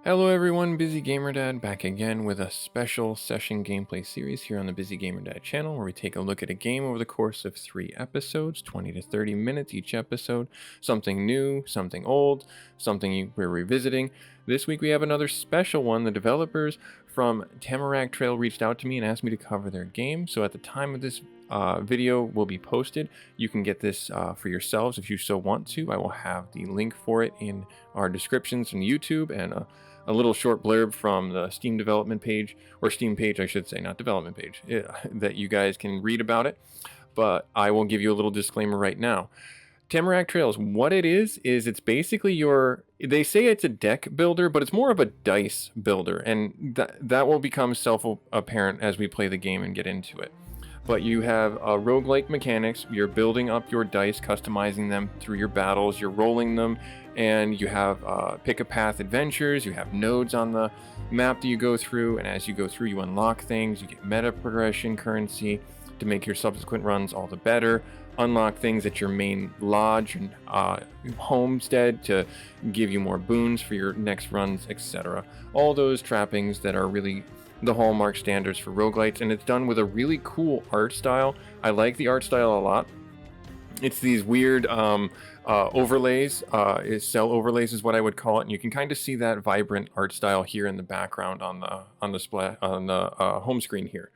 Hello everyone, Busy Gamer Dad back again with a special session gameplay series here on the Busy Gamer Dad channel where we take a look at a game over the course of 3 episodes, 20 to 30 minutes each episode, something new, something old, something we're revisiting. This week we have another special one. The developers from Tamarack Trail reached out to me and asked me to cover their game, so at the time of this video will be posted. You can get this for yourselves if you so want to. I will have the link for it in our descriptions on YouTube and a little short blurb from the Steam development page, or Steam page I should say, not development page, that you guys can read about it. But I will give you a little disclaimer right now. Tamarack Trails, what it is it's basically they say it's a deck builder, but it's more of a dice builder, and that will become self-apparent as we play the game and get into it. But you have roguelike mechanics. You're building up your dice, customizing them through your battles, you're rolling them, and you have pick a path adventures. You have nodes on the map that you go through, and as you go through you unlock things. You get meta progression currency to make your subsequent runs all the better, unlock things at your main lodge and homestead to give you more boons for your next runs, etc. All those trappings that are really the hallmark standards for roguelites, and it's done with a really cool art style. I like the art style a lot. It's these weird overlays, cell overlays is what I would call it, and you can kind of see that vibrant art style here in the background on the home screen here.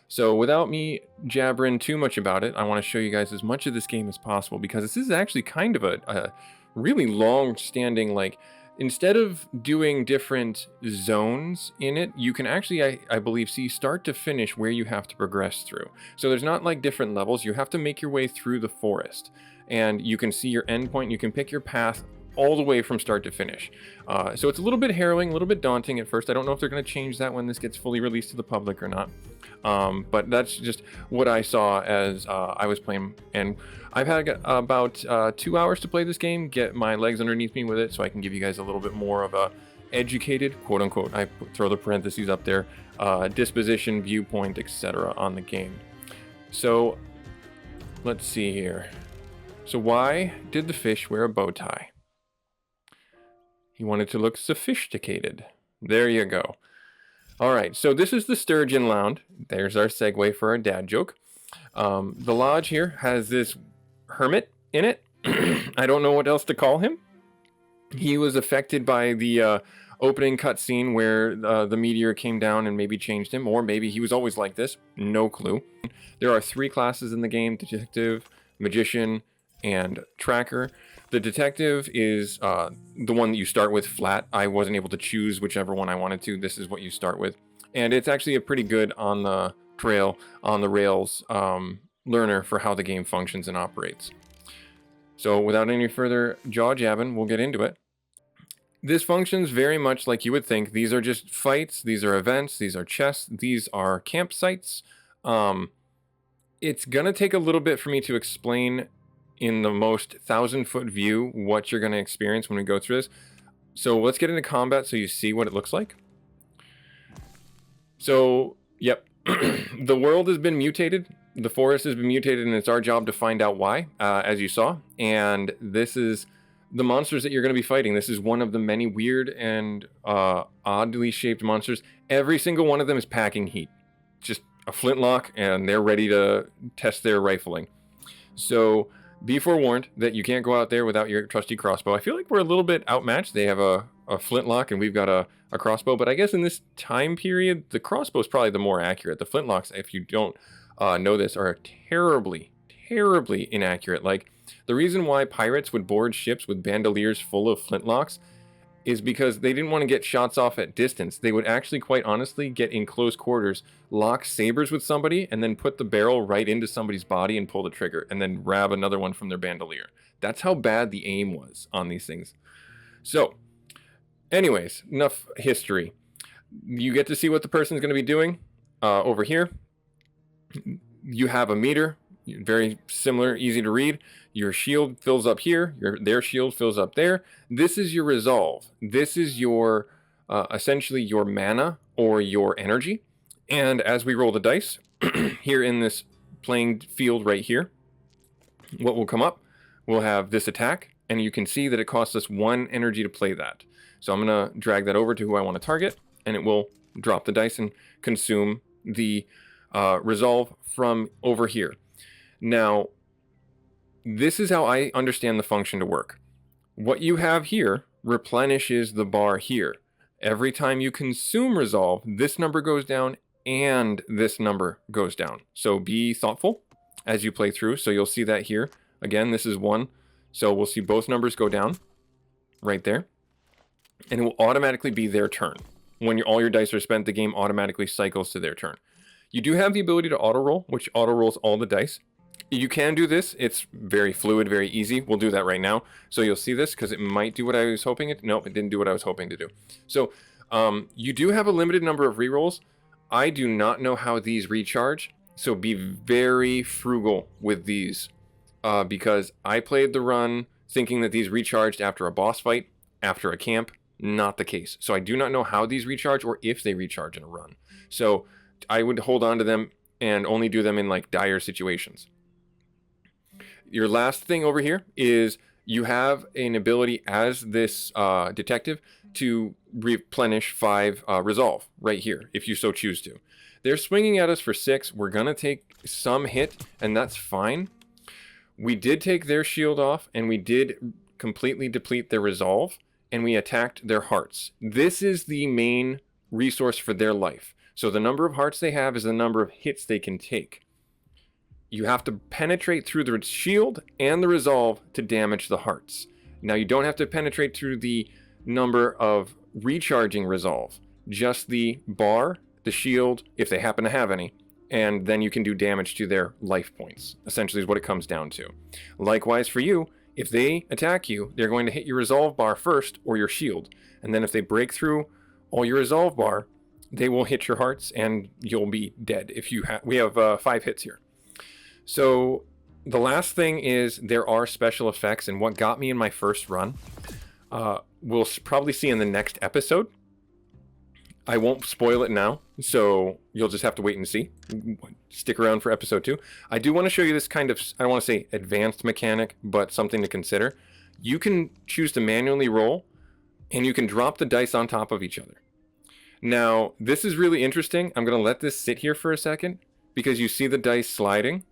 So without me jabbering too much about it, I want to show you guys as much of this game as possible, because this is actually kind of a really long-standing, like, instead of doing different zones in it, you can actually, I believe, see start to finish where you have to progress through. So there's not like different levels. You have to make your way through the forest, and you can see your endpoint. You can pick your path all the way from start to finish. So it's a little bit harrowing, a little bit daunting at first. I don't know if they're going to change that when this gets fully released to the public or not. But that's just what I saw as I was playing, and I've had about 2 hours to play this game, get my legs underneath me with it, so I can give you guys a little bit more of a educated, quote unquote, I throw the parentheses up there, disposition, viewpoint, etc. on the game. So let's see here. So why did the fish wear a bow tie? He wanted to look sophisticated. There you go. All right, so this is the Sturgeon Lounge. There's our segue for our dad joke. The lodge here has this hermit in it. I don't know what else to call him. He was affected by the opening cutscene where the meteor came down and maybe changed him, or maybe he was always like this. No clue. There are 3 classes in the game: detective, magician, and tracker. The detective is the one that you start with flat. I wasn't able to choose whichever one I wanted to. This is what you start with. And it's actually a pretty good on the trail, on the rails learner for how the game functions and operates. So without any further jaw jabbing, we'll get into it. This functions very much like you would think. These are just fights, these are events, these are chests, these are campsites. It's gonna take a little bit for me to explain in the most 1,000-foot view what you're going to experience when we go through this. So let's get into combat so you see what it looks like. So, yep, the world has been mutated. The forest has been mutated, and it's our job to find out why, as you saw. And this is the monsters that you're going to be fighting. This is one of the many weird and oddly shaped monsters. Every single one of them is packing heat. Just a flintlock, and they're ready to test their rifling. So be forewarned that you can't go out there without your trusty crossbow. I feel like we're a little bit outmatched. They have a flintlock and we've got a crossbow, but I guess in this time period, the crossbow is probably the more accurate. The flintlocks, if you don't know this, are terribly, terribly inaccurate. Like, the reason why pirates would board ships with bandoliers full of flintlocks is because they didn't want to get shots off at distance. They would actually, quite honestly, get in close quarters, lock sabers with somebody, and then put the barrel right into somebody's body and pull the trigger, and then grab another one from their bandolier. That's how bad the aim was on these things. So, anyways, enough history. You get to see what the person's going to be doing over here. You have a meter, very similar, easy to read. Your shield fills up here, their shield fills up there. This is your resolve. This is your essentially your mana or your energy. And as we roll the dice here in this playing field right here, what will come up, we'll have this attack, And you can see that it costs us 1 energy to play that. So I'm going to drag that over to who I want to target, and it will drop the dice and consume the resolve from over here. Now, this is how I understand the function to work. What you have here replenishes the bar here. Every time you consume resolve, this number goes down and this number goes down. So be thoughtful as you play through. So you'll see that here. Again, this is 1. So we'll see both numbers go down right there. And it will automatically be their turn. When all your dice are spent, the game automatically cycles to their turn. You do have the ability to auto roll, which auto rolls all the dice. You can do this. It's very fluid, very easy. We'll do that right now. So you'll see this because it might do what I was hoping it. Nope, it didn't do what I was hoping to do. So you do have a limited number of rerolls. I do not know how these recharge. So be very frugal with these because I played the run thinking that these recharged after a boss fight, after a camp. Not the case. So I do not know how these recharge or if they recharge in a run. So I would hold on to them and only do them in like dire situations. Your last thing over here is you have an ability as this detective to replenish 5 resolve right here, if you so choose to. They're swinging at us for 6. We're going to take some hit, and that's fine. We did take their shield off, and we did completely deplete their resolve, and we attacked their hearts. This is the main resource for their life. So the number of hearts they have is the number of hits they can take. You have to penetrate through the shield and the resolve to damage the hearts. Now you don't have to penetrate through the number of recharging resolve, just the bar, the shield, if they happen to have any, and then you can do damage to their life points, essentially is what it comes down to. Likewise for you, if they attack you, they're going to hit your resolve bar first or your shield, and then if they break through all your resolve bar, they will hit your hearts and you'll be dead. We have 5 hits here. So the last thing is there are special effects, and what got me in my first run, we'll probably see in the next episode. I won't spoil it now, so you'll just have to wait and see. Stick around for episode 2. I do want to show you this kind of, I don't want to say advanced mechanic, but something to consider. You can choose to manually roll, and you can drop the dice on top of each other. Now, this is really interesting. I'm going to let this sit here for a second, because you see the dice sliding.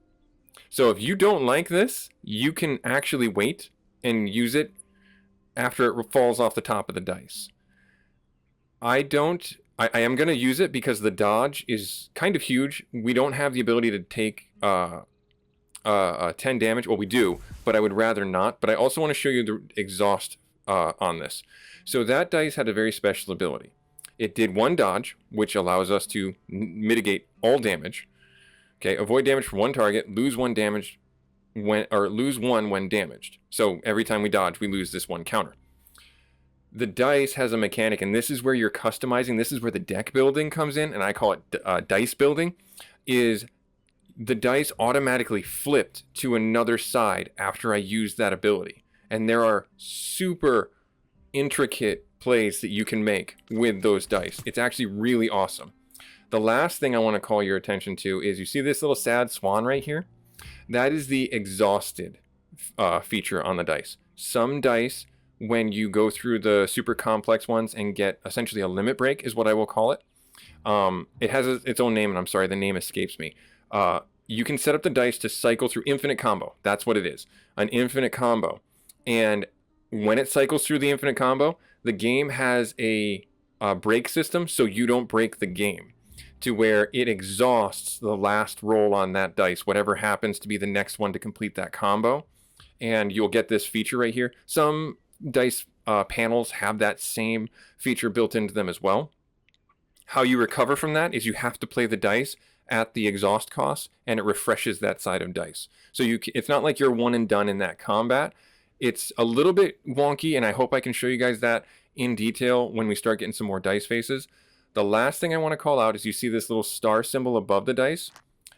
So if you don't like this, you can actually wait and use it after it falls off the top of the dice. I am going to use it because the dodge is kind of huge. We don't have the ability to take 10 damage. Well, we do, but I would rather not. But I also want to show you the exhaust on this. So that dice had a very special ability. It did 1 dodge, which allows us to mitigate all damage. Okay, avoid damage from 1 target, lose 1 damage lose 1 when damaged. So every time we dodge, we lose this 1 counter. The dice has a mechanic, and this is where you're customizing. This is where the deck building comes in, and I call it dice building, is the dice automatically flipped to another side after I use that ability. And there are super intricate plays that you can make with those dice. It's actually really awesome. The last thing I want to call your attention to is you see this little sad swan right here? That is the exhausted feature on the dice. Some dice, when you go through the super complex ones and get essentially a limit break is what I will call it. It has its own name, and I'm sorry, the name escapes me. You can set up the dice to cycle through infinite combo. That's what it is, an infinite combo. And when it cycles through the infinite combo, the game has a break system so you don't break the game, to where it exhausts the last roll on that dice, whatever happens to be the next one to complete that combo. And you'll get this feature right here. Some dice panels have that same feature built into them as well. How you recover from that is you have to play the dice at the exhaust cost, and it refreshes that side of dice. So it's not like you're one and done in that combat. It's a little bit wonky, and I hope I can show you guys that in detail when we start getting some more dice faces. The last thing I want to call out is you see this little star symbol above the dice.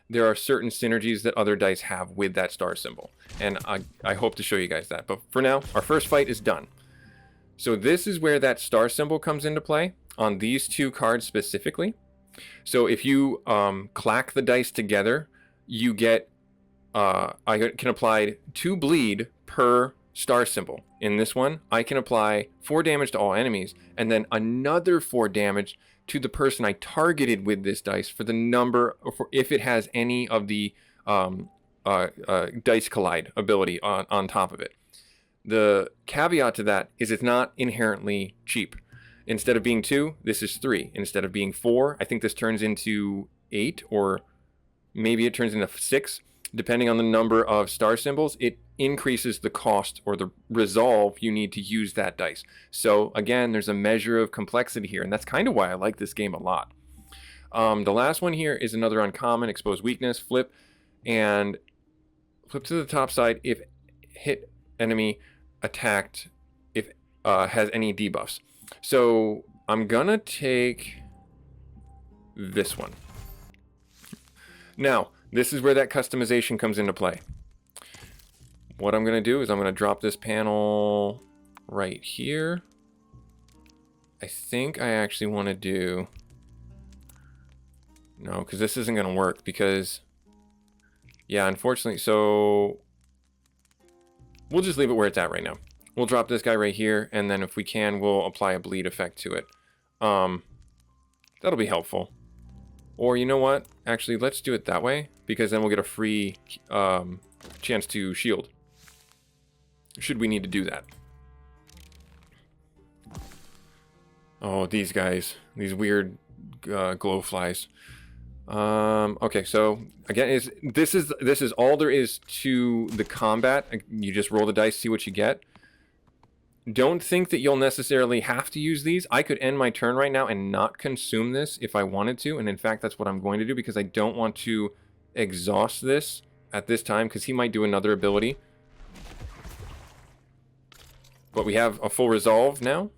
There are certain synergies that other dice have with that star symbol, and I hope to show you guys that. But for now, our first fight is done. So this is where that star symbol comes into play on these 2 cards specifically. So if you clack the dice together, you get I can apply 2 bleed per star symbol. In this one, I can apply 4 damage to all enemies, and then another 4 damage to the person I targeted with this dice for the number, or for if it has any of the dice collide ability on top of it. The caveat to that is it's not inherently cheap. Instead of being 2, this is 3. Instead of being 4, I think this turns into 8, or maybe it turns into 6. Depending on the number of star symbols, it increases the cost or the resolve you need to use that dice. So again, there's a measure of complexity here, and that's kind of why I like this game a lot. The last one here is another uncommon, expose weakness, flip, and flip to the top side if hit enemy attacked, if has any debuffs. So I'm gonna take this one. Now, this is where that customization comes into play. What I'm going to do is I'm going to drop this panel right here. I think I actually want to do... No, because this isn't going to work because... Yeah, unfortunately, so... We'll just leave it where it's at right now. We'll drop this guy right here, and then if we can, we'll apply a bleed effect to it. That'll be helpful. Or you know what? Actually, let's do it that way, because then we'll get a free chance to shield. Should we need to do that. Oh, these guys. These weird glow flies. Okay, so again, this is all there is to the combat. You just roll the dice, see what you get. Don't think that you'll necessarily have to use these. I could end my turn right now and not consume this if I wanted to. And in fact, that's what I'm going to do because I don't want to exhaust this at this time because he might do another ability. But we have a full resolve now.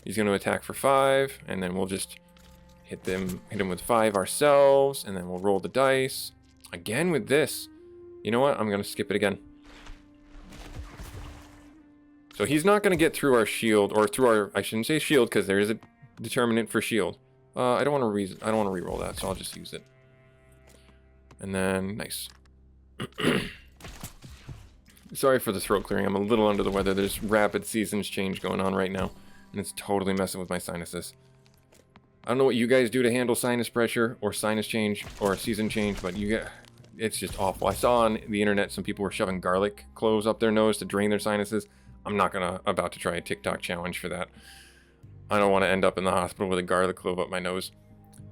He's going to attack for 5, and then we'll just hit him with 5 ourselves, and then we'll roll the dice. Again with this. You know what? I'm going to skip it again. So he's not going to get through our shield, or through our, I shouldn't say shield, because there is a determinant for shield. I don't want to re-roll that, so I'll just use it. And then, nice. Sorry for the throat clearing, I'm a little under the weather. There's rapid seasons change going on right now, and it's totally messing with my sinuses. I don't know what you guys do to handle sinus pressure, or sinus change, or season change, but it's just awful. I saw on the internet some people were shoving garlic cloves up their nose to drain their sinuses. I'm not about to try a TikTok challenge for that. I don't want to end up in the hospital with a garlic clove up my nose.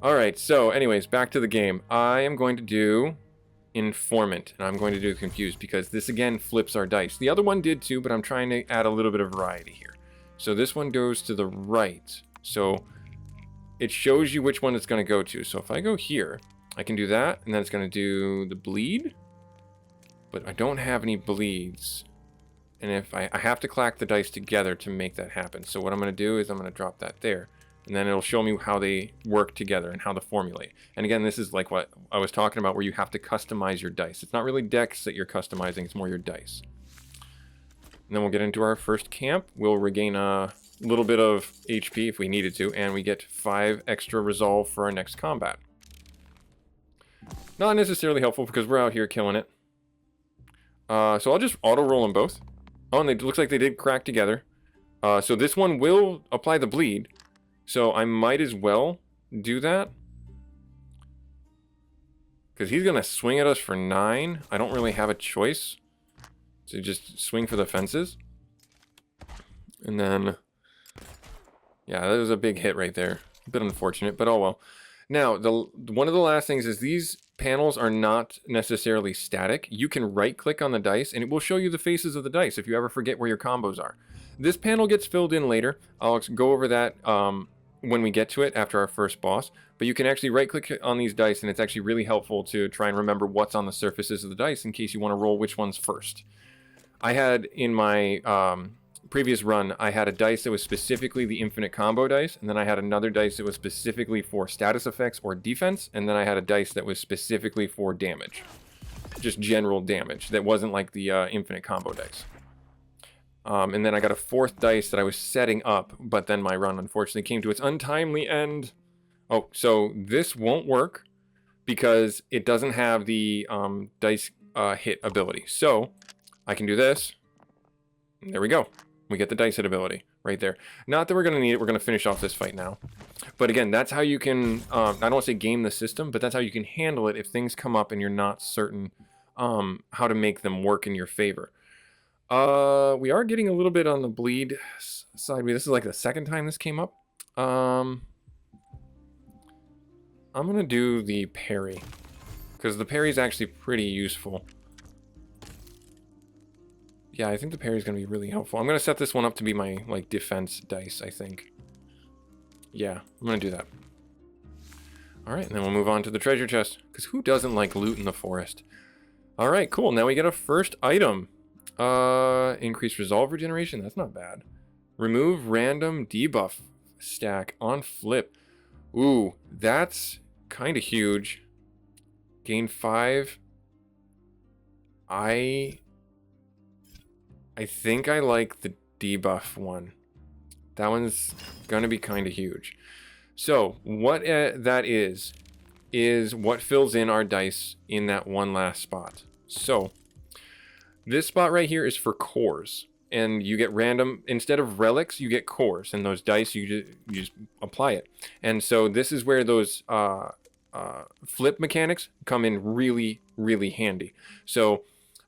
Alright, so anyways, back to the game. I am going to do Informant, and I'm going to do Confused, because this again flips our dice. The other one did too, but I'm trying to add a little bit of variety here. So this one goes to the right. So it shows you which one it's going to go to. So if I go here, I can do that, and then it's going to do the bleed. But I don't have any bleeds. And if I have to clack the dice together to make that happen. So what I'm going to do is I'm going to drop that there. And then it'll show me how they work together and how to formulate. And again, this is like what I was talking about, where you have to customize your dice. It's not really decks that you're customizing, it's more your dice. And then we'll get into our first camp. We'll regain a little bit of HP if we needed to. And we get 5 extra resolve for our next combat. Not necessarily helpful because we're out here killing it. So I'll just auto-roll them both. Oh, and it looks like they did crack together. So this one will apply the bleed. So I might as well do that. Because he's going to swing at us for 9. I don't really have a choice. So just swing for the fences. And then... Yeah, that was a big hit right there. A bit unfortunate, but oh well. Now, one of the last things is these panels are not necessarily static. You can right-click on the dice, and it will show you the faces of the dice if you ever forget where your combos are. This panel gets filled in later. I'll go over that when we get to it after our first boss. But you can actually right-click on these dice, and it's actually really helpful to try and remember what's on the surfaces of the dice in case you want to roll which one's first. I had in my... previous run, I had a dice that was specifically the infinite combo dice, and then I had another dice that was specifically for status effects or defense, and then I had a dice that was specifically for damage. Just general damage, that wasn't like the infinite combo dice. And then I got a 4th dice that I was setting up, but then my run unfortunately came to its untimely end. Oh, so this won't work because it doesn't have the dice hit ability. So I can do this. There we go. We get the dice hit ability right there. Not that we're going to need it. We're going to finish off this fight now. But again, that's how you can, I don't want to say game the system, but that's how you can handle it if things come up and you're not certain how to make them work in your favor. We are getting a little bit on the bleed side. This is like the second time this came up. I'm going to do the parry, because the parry is actually pretty useful. Yeah, I think the parry is going to be really helpful. I'm going to set this one up to be my, like, defense dice, I think. Yeah, I'm going to do that. Alright, and then we'll move on to the treasure chest, because who doesn't like loot in the forest? Alright, cool. Now we get a first item. Increased resolve regeneration. That's not bad. Remove random debuff stack on flip. Ooh, that's kind of huge. Gain 5. I think I like the debuff one. That one's gonna be kind of huge. So what that is what fills in our dice in that one last spot. So this spot right here is for cores, and you get random, instead of relics, you get cores, and those dice you just apply it. And so this is where those flip mechanics come in really, really handy. So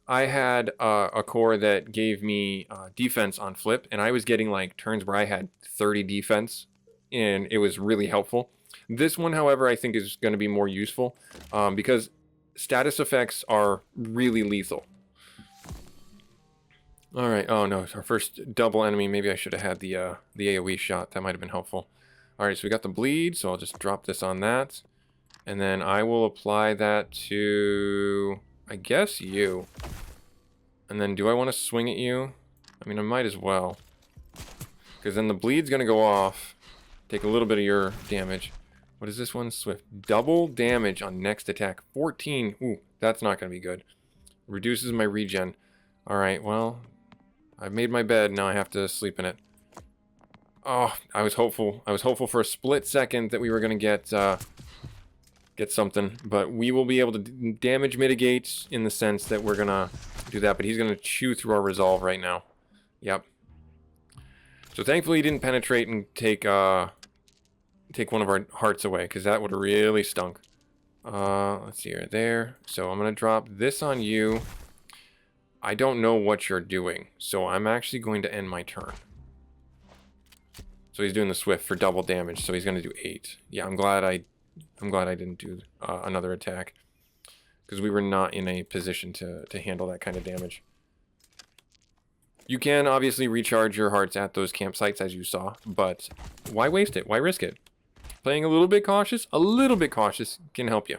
I had a core that gave me defense on flip, and I was getting like turns where I had 30 defense, and it was really helpful. This one, however, I think is going to be more useful because status effects are really lethal. All right. Oh no, it's our first double enemy. Maybe I should have had the AoE shot. That might have been helpful. All right, so we got the bleed, so I'll just drop this on that, and then I will apply that to, I guess, you. And then do I want to swing at you? I mean, I might as well. Because then the bleed's going to go off. Take a little bit of your damage. What is this one? Swift. Double damage on next attack. 14. Ooh, that's not going to be good. Reduces my regen. Alright, well, I've made my bed. Now I have to sleep in it. Oh, I was hopeful. I was hopeful for a split second that we were going to get something, but we will be able to damage mitigate in the sense that we're gonna do that, but he's gonna chew through our resolve right now. Yep. So thankfully he didn't penetrate and take one of our hearts away, because that would have really stunk. Let's see right there. So I'm gonna drop this on you. I don't know what you're doing, so I'm actually going to end my turn. So he's doing the swift for double damage, so he's gonna do 8. Yeah, I'm glad I didn't do another attack, because we were not in a position to handle that kind of damage. You can obviously recharge your hearts at those campsites, as you saw, but why waste it? Why risk it? Playing a little bit cautious can help you.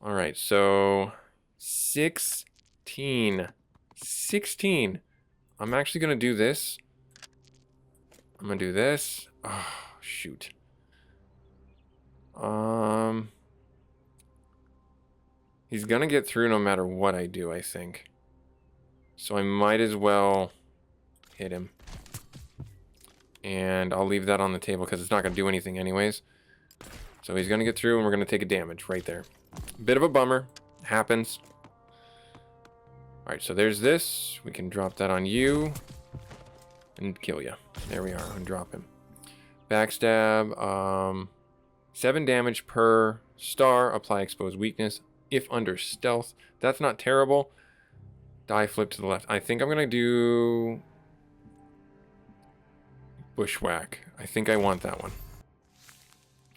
All right, so 16. 16. I'm actually going to do this. I'm going to do this. Oh, shoot. He's gonna get through no matter what I do, I think. So I might as well hit him. And I'll leave that on the table because it's not gonna do anything anyways. So he's gonna get through and we're gonna take a damage right there. Bit of a bummer. Happens. Alright, so there's this. We can drop that on you. And kill you. There we are. And drop him. Backstab. 7 damage per star. Apply exposed weakness if under stealth. That's not terrible. Die flip to the left. I think I'm going to do bushwhack. I think I want that one.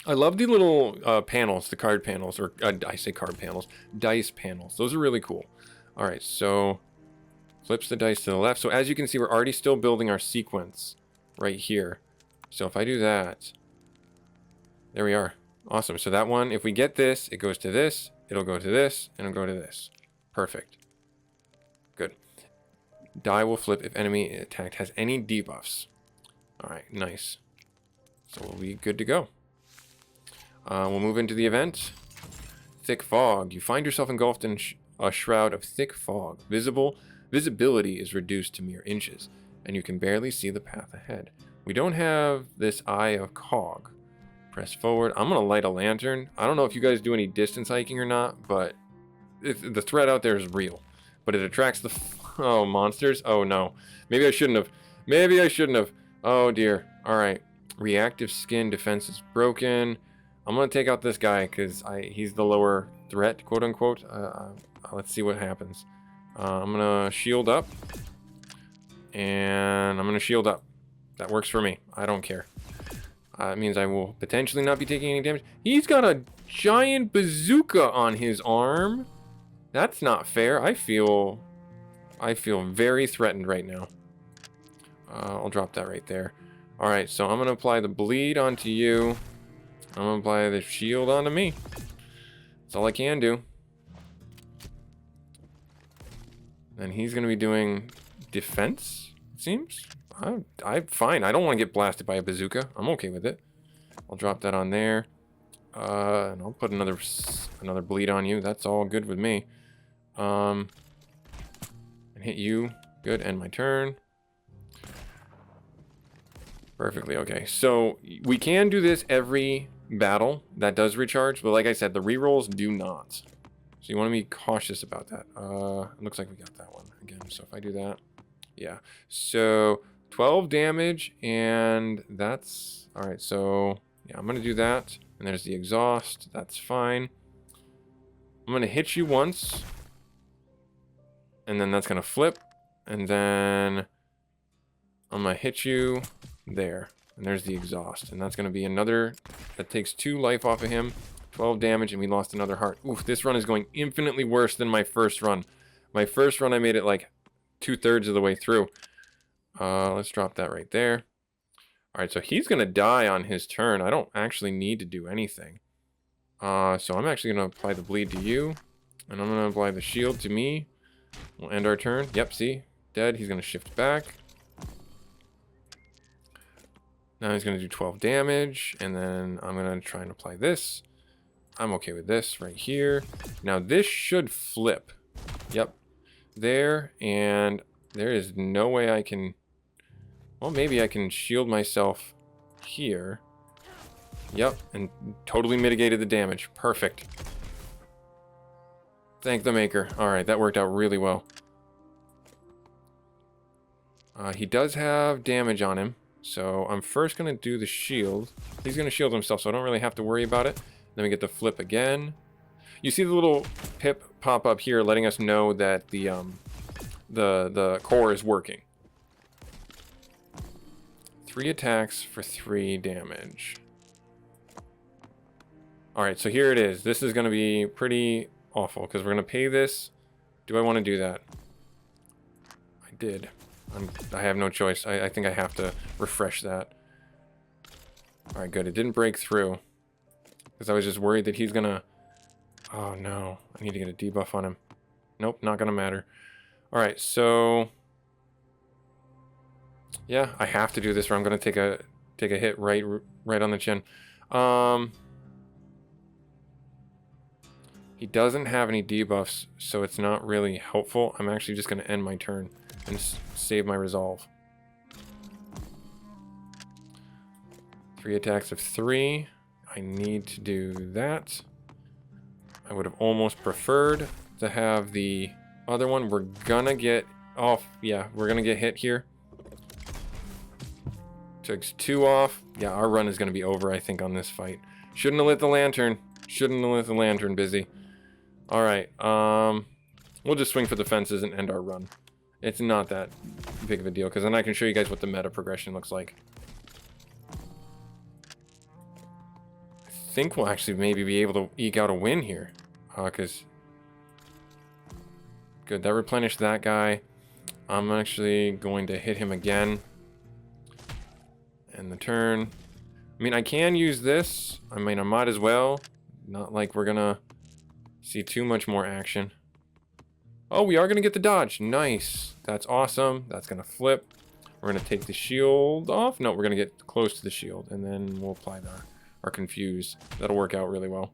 I love the little panels, the card panels, or I say card panels, dice panels. Those are really cool. All right, so flips the dice to the left. So as you can see, we're already still building our sequence right here. So if I do that, there we are. Awesome. So that one, if we get this, it goes to this, it'll go to this, and it'll go to this. Perfect. Good. Die will flip if enemy attacked has any debuffs. All right, nice. So we'll be good to go. We'll move into the event. Thick fog. You find yourself engulfed in a shroud of thick fog. Visibility is reduced to mere inches, and you can barely see the path ahead. We don't have this eye of cog. Press forward. I'm going to light a lantern. I don't know if you guys do any distance hiking or not, but the threat out there is real. But it attracts the Oh, monsters. Oh, no. Maybe I shouldn't have. Maybe I shouldn't have. Oh, dear. All right. Reactive skin defense is broken. I'm going to take out this guy because he's the lower threat, quote unquote. Let's see what happens. I'm going to shield up. And I'm going to shield up. That works for me. I don't care. It means I will potentially not be taking any damage. He's got a giant bazooka on his arm. That's not fair. I feel very threatened right now. I'll drop that right there. Alright, so I'm going to apply the bleed onto you. I'm going to apply the shield onto me. That's all I can do. And he's going to be doing defense, it seems. I'm fine. I don't want to get blasted by a bazooka. I'm okay with it. I'll drop that on there. And I'll put another bleed on you. That's all good with me. And hit you. Good. End my turn. Perfectly. Okay. So we can do this every battle. That does recharge. But like I said, the rerolls do not. So you want to be cautious about that. It looks like we got that one again. So if I do that. Yeah. So 12 damage. And that's... Alright. So yeah, I'm going to do that. And there's the exhaust. That's fine. I'm going to hit you once. And then that's going to flip. And then I'm going to hit you there. And there's the exhaust. And that's going to be another... That takes 2 life off of him. 12 damage, and we lost another heart. Oof, this run is going infinitely worse than my first run. My first run, I made it like 2/3 of the way through. Let's drop that right there. Alright, so he's going to die on his turn. I don't actually need to do anything. So I'm actually going to apply the bleed to you. And I'm going to apply the shield to me. We'll end our turn. Yep, see? Dead. He's going to shift back. Now he's going to do 12 damage. And then I'm going to try and apply this. I'm okay with this right here. Now this should flip. Yep. There. And there is no way I can... Well, maybe I can shield myself here. Yep. And totally mitigated the damage. Perfect. Thank the maker. Alright, that worked out really well. He does have damage on him. So I'm first going to do the shield. He's going to shield himself, so I don't really have to worry about it. Then we get the flip again. You see the little pip pop up here letting us know that the core is working. 3 attacks for 3 damage. Alright, so here it is. This is going to be pretty awful because we're going to pay this. Do I want to do that? I did. I have no choice. I think I have to refresh that. Alright, good. It didn't break through. Because I was just worried that he's going to... Oh, no. I need to get a debuff on him. Nope, not going to matter. Alright, so... Yeah, I have to do this or I'm going to take a hit right on the chin. He doesn't have any debuffs, so it's not really helpful. I'm actually just going to end my turn and save my resolve. 3 attacks of 3. I need to do that. I would have almost preferred to have the other one. We're gonna get off. Yeah, we're gonna get hit here. Took 2 off. Yeah, our run is gonna be over, I think, on this fight. Shouldn't have lit the lantern. Shouldn't have lit the lantern, busy. Alright, we'll just swing for the fences and end our run. It's not that big of a deal, because then I can show you guys what the meta progression looks like. I think we'll actually maybe be able to eke out a win here. Because... Good, that replenished that guy. I'm actually going to hit him again. End the turn. I mean, I can use this. I mean, I might as well. Not like we're gonna see too much more action. Oh, we are gonna get the dodge. Nice. That's awesome. That's gonna flip. We're gonna take the shield off. No, we're gonna get close to the shield. And then we'll apply our confuse. That'll work out really well.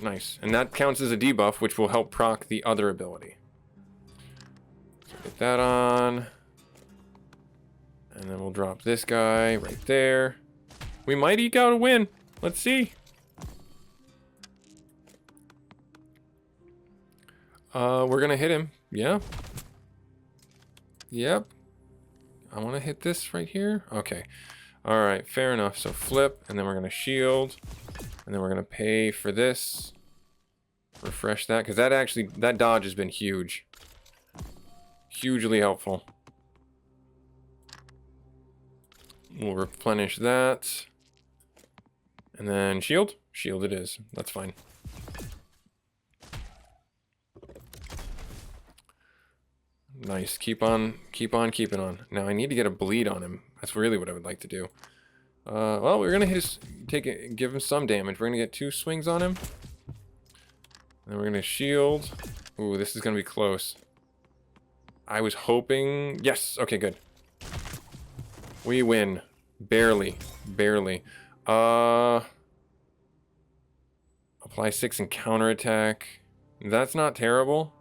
Nice. And that counts as a debuff, which will help proc the other ability. So get that on. And then we'll drop this guy right there. We might eke out a win. Let's see. We're gonna hit him. Yeah. Yep. I want to hit this right here. Okay. All right, fair enough. So flip, and then we're gonna shield, and then we're gonna pay for this. Refresh that, because that dodge has been huge. Hugely helpful. We'll replenish that. And then shield. Shield it is. That's fine. Nice. Keep on keeping on. Now I need to get a bleed on him. That's really what I would like to do. Well, we're gonna give him some damage. We're gonna get 2 swings on him. Then we're gonna shield. Ooh, this is gonna be close. I was hoping. Yes. Okay, good. We win. Barely. Barely. Apply 6 and counterattack. That's not terrible.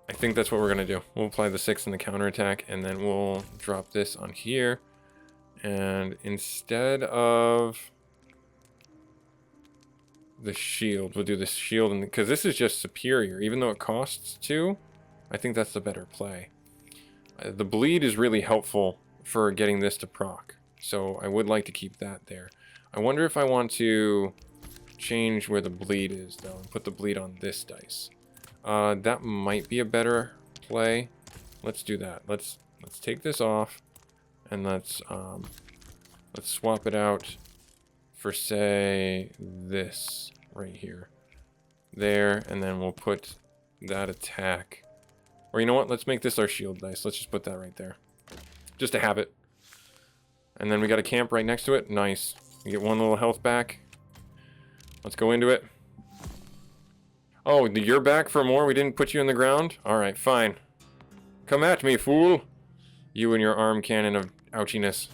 I think that's what we're gonna do. We'll apply the 6 and the counterattack, and then we'll drop this on here. And instead of the shield, we'll do the shield, because this is just superior. Even though it costs 2, I think that's the better play. The bleed is really helpful for getting this to proc, so I would like to keep that there. I wonder if I want to change where the bleed is, though, and put the bleed on this dice. That might be a better play. Let's do that. Let's take this off, and let's swap it out for, say, this right here. There, and then we'll put that attack. Or you know what? Let's make this our shield dice. Let's just put that right there. Just to have it. And then we got a camp right next to it. Nice. We get 1 little health back. Let's go into it. Oh, you're back for more? We didn't put you in the ground? Alright, fine. Come at me, fool! You and your arm cannon of ouchiness.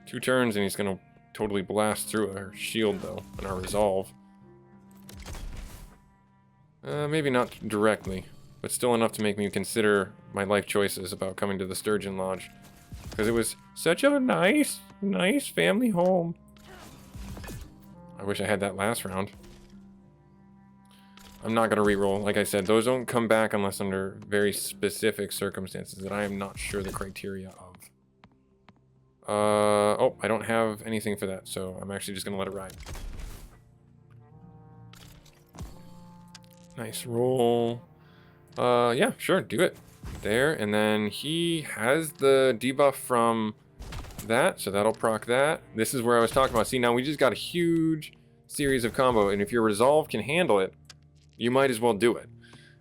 2 turns and he's gonna totally blast through our shield, though, and our resolve. Maybe not directly, but still enough to make me consider my life choices about coming to the Sturgeon Lodge. Because it was such a nice family home. I wish I had that last round. I'm not going to reroll. Like I said, those don't come back unless under very specific circumstances that I am not sure the criteria of. Oh, I don't have anything for that, so I'm actually just going to let it ride. Nice roll. Yeah, sure, do it. There, and then he has the debuff from that, so that'll proc that. This is where I was talking about. See, now we just got a huge series of combo, and if your resolve can handle it, you might as well do it.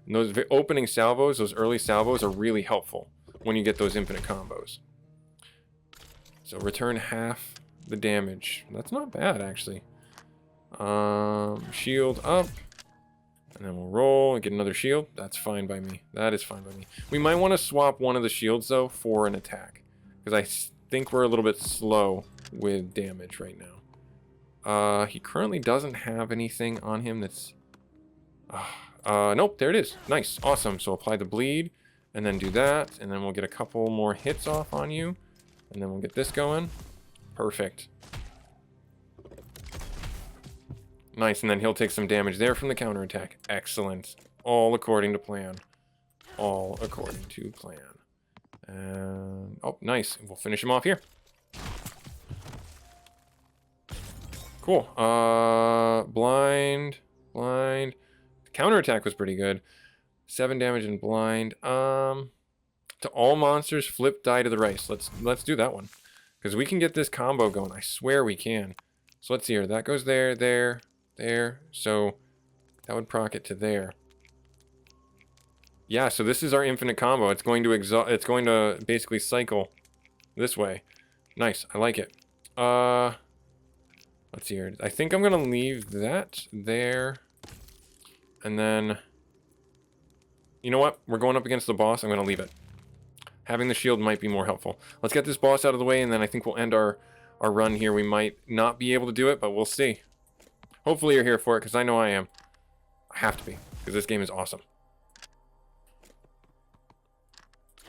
And those opening salvos, those early salvos, are really helpful when you get those infinite combos. So return half the damage. That's not bad, actually. Shield up. And then we'll roll and get another shield. That's fine by me. That is fine by me. We might want to swap one of the shields, though, for an attack. Because I think we're a little bit slow with damage right now. He currently doesn't have anything on him that's... nope, there it is. Nice, awesome. So apply the bleed, and then do that, and then we'll get a couple more hits off on you, and then we'll get this going. Perfect. Nice, and then he'll take some damage there from the counterattack. Excellent. All according to plan. All according to plan. And oh, nice. We'll finish him off here. Cool. Blind. Counterattack was pretty good. 7 damage and blind. To all monsters, flip die to the right. Let's do that one. Because we can get this combo going. I swear we can. So let's see here. That goes there, there, there. So that would proc it to there. Yeah, so this is our infinite combo. It's going to basically cycle this way. Nice. I like it. Let's see here. I think I'm going to leave that there. And then, you know what? We're going up against the boss. I'm going to leave it. Having the shield might be more helpful. Let's get this boss out of the way, and then I think we'll end our run here. We might not be able to do it, but we'll see. Hopefully you're here for it, because I know I am. I have to be, because this game is awesome.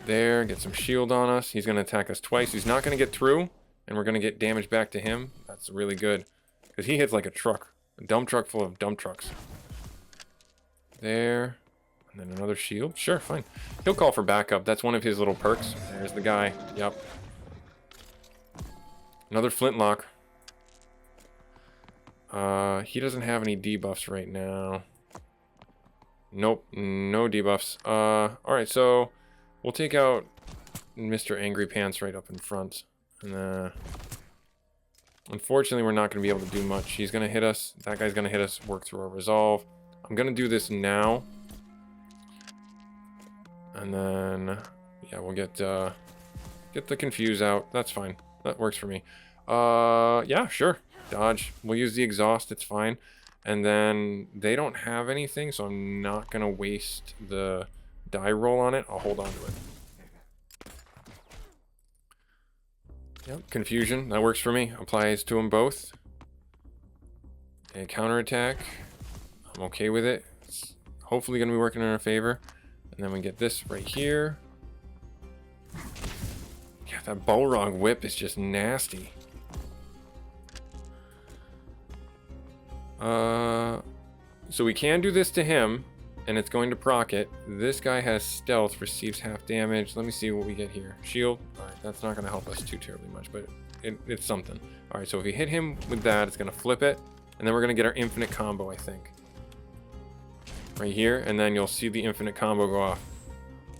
There, get some shield on us. He's going to attack us twice. He's not going to get through, and we're going to get damage back to him. That's really good, because he hits like a truck. A dump truck full of dump trucks. There. And then another shield. Sure, fine. He'll call for backup. That's one of his little perks. There's the guy. Yep. Another flintlock. He doesn't have any debuffs right now. Nope, no debuffs. Alright, so we'll take out Mr. Angry Pants right up in front. And unfortunately, we're not going to be able to do much. He's going to hit us. That guy's going to hit us. Work through our resolve. I'm going to do this now. And then, yeah, we'll get the confuse out. That's fine. That works for me. Yeah, sure. Dodge. We'll use the exhaust. It's fine. And then they don't have anything, so I'm not going to waste the die roll on it. I'll hold on to it. Yep, confusion. That works for me. Applies to them both. A counterattack. I'm okay with it. It's hopefully going to be working in our favor. And then we get this right here. Yeah, that Balrog whip is just nasty. So we can do this to him, and it's going to proc it. This guy has stealth, receives half damage. Let me see what we get here. Shield. Alright, that's not going to help us too terribly much, but it's something. Alright, so if we hit him with that, it's going to flip it. And then we're going to get our infinite combo, I think. Right here, and then you'll see the infinite combo go off.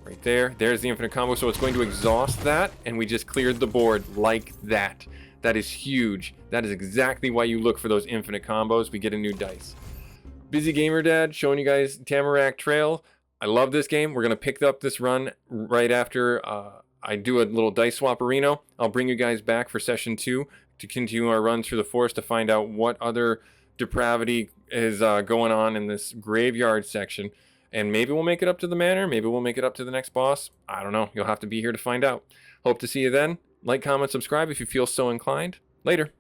Right there. There's the infinite combo, so it's going to exhaust that, and we just cleared the board like that. That is huge. That is exactly why you look for those infinite combos. We get a new dice. Busy Gamer Dad showing you guys Tamarack Trail. I love this game. We're going to pick up this run right after I do a little dice swap-arino. I'll bring you guys back for session 2 to continue our run through the forest to find out what other depravity is going on in this graveyard section. And maybe we'll make it up to the manor. Maybe we'll make it up to the next boss. I don't know. You'll have to be here to find out. Hope to see you then. Like, comment, subscribe if you feel so inclined. Later.